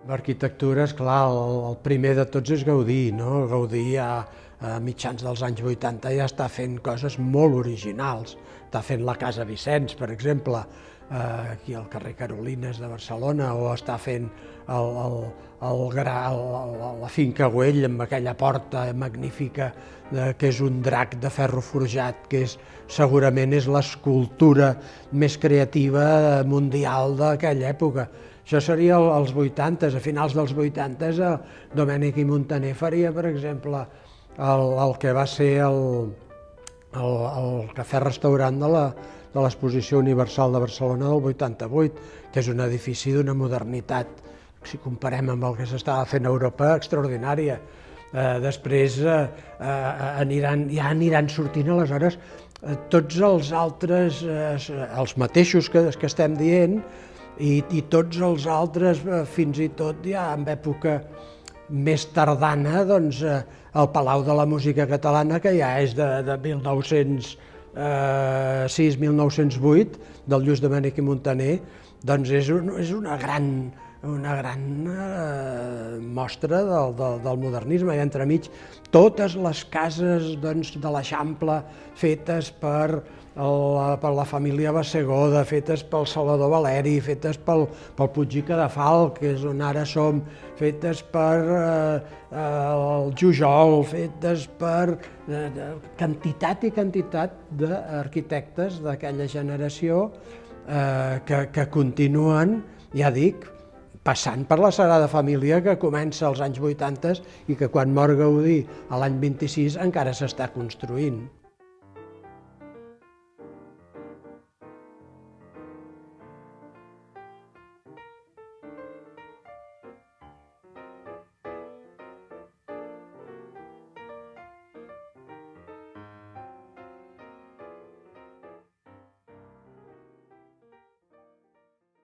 L'arquitectura, esclar, el primer de tots és Gaudí, no? Gaudí a mitjans dels anys 80 ja està fent coses molt originals. Està fent la Casa Vicenç, per exemple, aquí al carrer Carolines de Barcelona, o està fent la Finca Güell amb aquella porta magnífica que és un drac de ferro forjat, que segurament és l'escultura més creativa mundial d'aquella època. Això seria als 80, a finals dels 80, Domènech i Montaner faria, per exemple, el que va ser el cafè-restaurant de l'Exposició Universal de Barcelona del 88, que és un edifici d'una modernitat, si comparem amb el que s'estava fent a Europa, extraordinària. Després ja aniran sortint aleshores tots els altres, els mateixos que estem dient, i tots els altres, fins i tot ja en època més tardana, doncs el Palau de la Música Catalana, que ja és de 1906-1908, del Lluís Domènech i Montaner, doncs és una gran mostra del modernisme, i entremig totes les cases de l'Eixample fetes per la família Bassegoda, fetes pel Salvador Valeri, fetes pel Puig i Cadafalch, que és on ara som, fetes per el Jujol, fetes per quantitat i quantitat d'arquitectes d'aquella generació que continuen, ja dic, passant per la Sagrada Família, que comença als anys 80 i que quan mor Gaudí a l'any 26 encara s'està construint.